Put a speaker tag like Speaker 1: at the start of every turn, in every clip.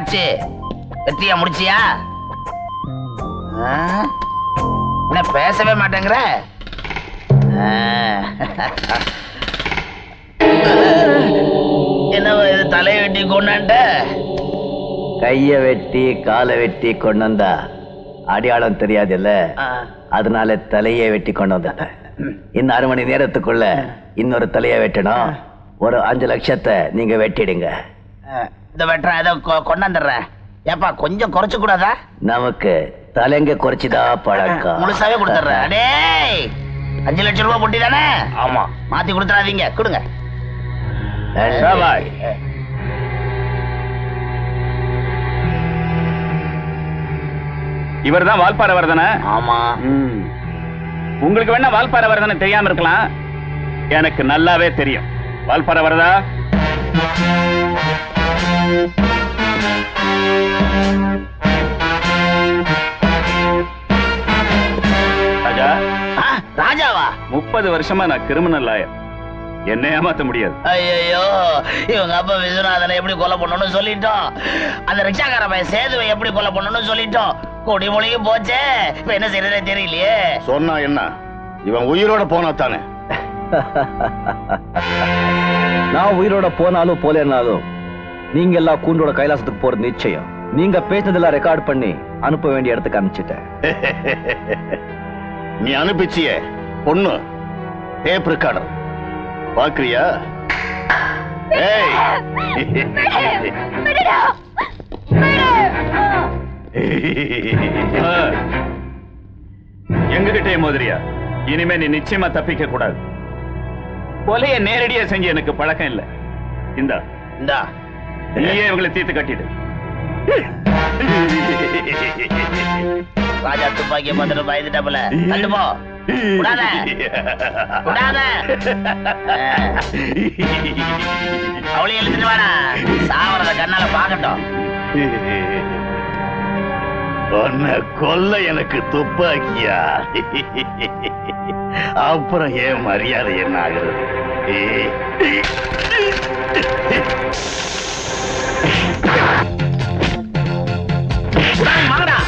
Speaker 1: ஆச்சு? வெற்றியா முடிச்சியா? என்ன பேசவே மாட்டேங்கிற? என்ன இது தலையை வெட்டி கொண்டாண்ட?
Speaker 2: கைய வெட்டி காலை வெட்டி கொண்டு வந்தா அடையாளம் தெரியாது இல்ல, அதனால தலையை வெட்டி கொண்டு வந்த. இன்னும் 1/2 மணி நேரத்துக்குள்ள இன்னொரு தலையை வெட்டணும். ஒரு 5 லட்சத்தை நீங்க வெட்டிடுங்க.
Speaker 1: இந்த வெட்டுற ஏதோ கொண்டாந்துடுறேன். ஏப்பா கொஞ்சம் குறைச்சு கூடாதா? நமக்கு
Speaker 2: தலைங்க குறைச்சுதான் பழக்கம்.
Speaker 1: முழுசாவே கொடுத்துட்றேன். அடே 5 லட்சம் ரூபாய் பொட்டி தானே? ஆமா. மாத்தி கொடுத்துறாதீங்க, கொடுங்க.
Speaker 3: இவர் தான் வால்பாறை வரதனா?
Speaker 1: ஆமா.
Speaker 3: உங்களுக்கு வேணா வால்பாறை வரதனை தெரியாம இருக்கலாம், எனக்கு நல்லாவே தெரியும். வால்பாறை வரதா? ராஜா.
Speaker 1: ராஜாவா?
Speaker 3: 30 வருஷமா நான் கிரிமினல் லாயர், என்ன ஏமாத்த முடியாது.
Speaker 1: ஐயோ, இவங்க அப்பா விஸ்வநாதனை எப்படி கொலை பண்ணணும்னு சொல்லிட்டோம், அந்த ரிக்ஷாக்கார பையன் சேதுவை எப்படி கொலை பண்ணணும்னு சொல்லிட்டோம். கொடி மொழிக்கு போச்சே, இப்ப என்ன செய்யறதே தெரியலையே.
Speaker 4: சொன்னா என்ன, இவன் உயிரோட போனா தானே?
Speaker 2: நான் உயிரோட போனாலும் போலேனாலும் நீங்க எல்லாம் கூண்டோட கைலாசத்துக்கு போறது நிச்சயம். நீங்க பேசினதெல்லாம் ரெக்கார்ட் பண்ணி அனுப்ப வேண்டிய இடத்துக்கு அனுப்பிச்சிட்டேன்.
Speaker 4: நீ அனுப்பிச்சிய பொண்ணு டேப் ரெக்கார்டர் பாக்குறியா?
Speaker 3: எங்ககிட்டே மோதிரியா? இனிமே நீ நிச்சயமா தப்பிக்க கூடாது. கொலைய நேரடியா செஞ்சு எனக்கு பழக்கம் இல்ல. இந்தா
Speaker 1: இந்தா,
Speaker 3: நீயே இவங்களை தீர்த்து கட்டிடு.
Speaker 1: ராஜா துப்பாக்கிய பார்த்துட்டு பயந்துட்டாப்புல. தள்ளு போ. விடாத. விடாத. அவளையும் எழுத்துட்டு வாடா, சாவறத கண்ணால பாக்கட்டும்.
Speaker 4: உன்னை கொல்ல எனக்கு துப்பாக்கியா? அப்புறம் ஏன் மரியாதை என்ன ஆகுறது?
Speaker 1: மகடா,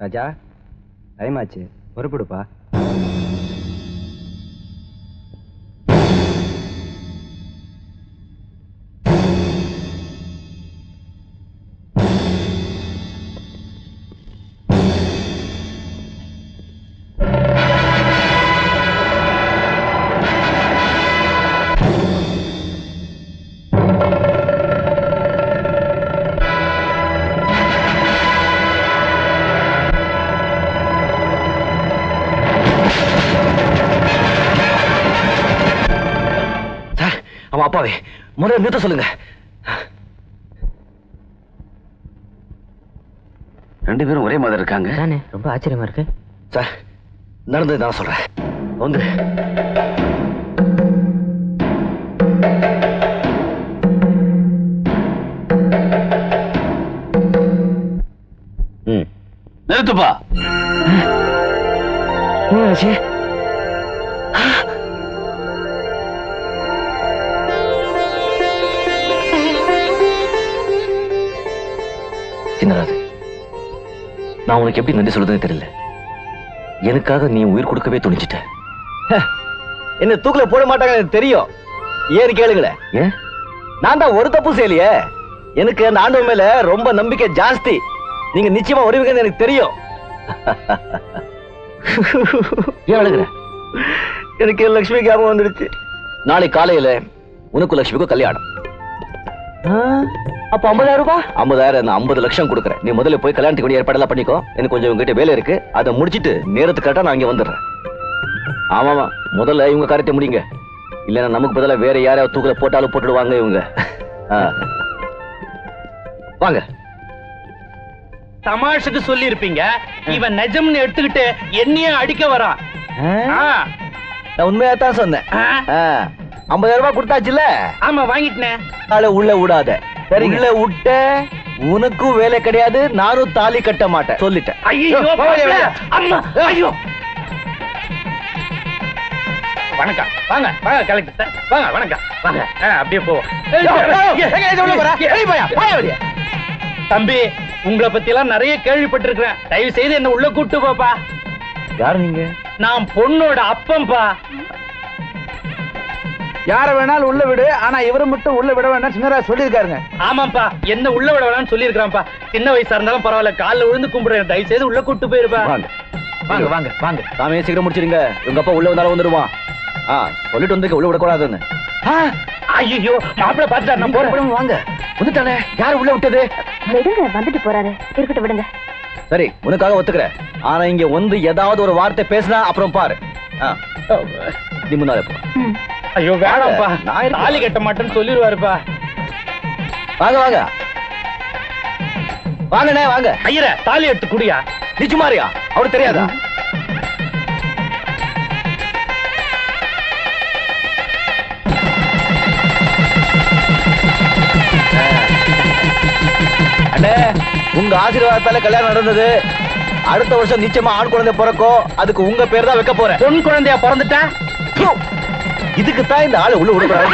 Speaker 5: ராஜா டைம் ஆச்சு, பொறுப்பிடுப்பா.
Speaker 2: அவன் அப்பாவே முதல்ல நிறுத்த சொல்லுங்க. ரெண்டு பேரும் ஒரே மாதிரி இருக்காங்க.
Speaker 1: ரொம்ப ஆச்சரியமா இருக்கு
Speaker 2: சார். நடந்தது நான் சொல்றேன். வந்து நிறுத்துப்பா. சின்னராஜ், நான் உனக்கு எப்படி நன்றி சொல்றதுன்னு தெரியல. எனக்காக நீ உயிர் கொடுக்கவே துணிச்சிட்ட.
Speaker 5: என்ன தூக்குல போட மாட்டாங்க எனக்கு தெரியும். ஏன்னு கேளுங்களேன்.
Speaker 2: ஏன்?
Speaker 5: நான் தான் ஒரு தப்பு செய்யலையே. எனக்கு அந்த ஆண்டவன் மேல ரொம்ப நம்பிக்கை ஜாஸ்தி. நீங்க நிச்சயமா வருவீங்கன்னு எனக்கு தெரியும்.
Speaker 2: ஏன் அழுகுற?
Speaker 5: எனக்கு லட்சுமி ஞாபகம் வந்துடுச்சு.
Speaker 2: நாளை காலையில உனக்கு லட்சுமிக்கும் கல்யாணம்.
Speaker 5: அப்ப 50,000 ரூபாய்?
Speaker 2: 50,000 நான் 50 லட்சம் கொடுக்குறேன். நீ முதல்ல போய் கல்யாணத்துக்கு ஏற்பாடெல்லாம் பண்ணிக்கோ. எனக்கு கொஞ்சம் உங்ககிட்ட வேலை இருக்கு, அதை முடிச்சிட்டு நேரத்துக்கு கரெக்டா நான் இங்க வந்துடுறேன். ஆமாமா, முதல்ல இவங்க காரியத்தை முடிங்க. இல்லைன்னா நமக்கு பதிலா வேற யாரையாவது தூக்கல போட்டாலும் போட்டுடுவாங்க இவங்க. வாங்க.
Speaker 6: தமாஷுக்கு சொல்லி இருப்பீங்க, இவன் நிஜம்னு எடுத்துக்கிட்டு என்னையே அடிக்க வரான்.
Speaker 5: நான் உண்மையா தான் சொன்னேன். 50,000 ரூபாய் கொடுத்தாச்சுல்ல?
Speaker 6: ஆமா, வாங்கிட்டேன்.
Speaker 5: ஆளை உள்ள விடாத. உள்ள விட்ட உனக்கும் வேலை கிடையாது, நானும் தாலி கட்ட மாட்டேன் சொல்லிட்டேன்.
Speaker 6: ஐயோ, அம்மா, ஐயோ. வணக்கம். வாங்க வாங்க கலெக்டர் சார், வாங்க. வணக்கம், வாங்க. அப்படியே போவோம். தம்பி, உங்களை பத்தி எல்லாம் நிறைய கேள்விப்பட்டிருக்கிறேன். தயவு செய்து என்ன உள்ள கூட்டு போப்பா.
Speaker 5: யாரு நீங்க?
Speaker 6: நான் பொண்ணோட அப்பம்பா.
Speaker 5: யார வேணாலும் உள்ள விடு, ஆனா இவரை மட்டும் உள்ள விட வேண்டாம் சின்னராஜ் சொல்லியிருக்காருங்க.
Speaker 6: ஆமாப்பா, என்ன உள்ள விட வேணாம்னு சொல்லியிருக்கான்ப்பா. சின்ன வயசா இருந்தாலும் பரவாயில்ல, காலில் விழுந்து கும்பிடுறேன். தயவு செய்து உள்ள கூட்டு போயிருப்பா.
Speaker 5: வாங்க வாங்க வாங்க.
Speaker 2: சாமியை சீக்கிரம் முடிச்சிருங்க. உங்க அப்பா உள்ள வந்தாலும் வந்துடுவான். சொல்லிட்டு வந்து உள்ள விடக்கூடாதுன்னு.
Speaker 6: ஐயோ, மாப்பிள்ள பாத்துட்டாரு. நான் போறேன்.
Speaker 2: வாங்க. வந்துட்டானே. யாரு உள்ள விட்டது?
Speaker 7: விடுங்க, வந்துட்டு போறாரு. இருக்கட்டும், விடுங்க.
Speaker 2: சரி, உனக்காக ஒத்துக்கிறேன். ஆனா இங்க வந்து ஏதாவது ஒரு வார்த்தை பேசினா அப்புறம் பாரு. நீ முன்னாலே போ.
Speaker 6: ஐயோ வேணாம்ப்பா,
Speaker 2: நான்
Speaker 6: தாலி கட்ட மாட்டேன்னு சொல்லிடுவாருப்பா.
Speaker 2: வாங்க வாங்க வாங்கண்ணே, வாங்க.
Speaker 6: ஐயர, தாலி எடுத்து குடியா.
Speaker 2: நீ சும்மாரியா? அவரு தெரியாதா? அண்ணே, உங்க ஆசீர்வாதத்தால கல்யாணம் நடந்தது. அடுத்த வருஷம் நிச்சயமா ஆண் குழந்தை பிறக்கும். அதுக்கு உங்க பேர் தான் வைக்க போறேன்.
Speaker 6: பொன் குழந்தையா பிறந்துட்டா?
Speaker 2: இதுக்கு தான் இந்த ஆளு உள்ள விடுறாரு.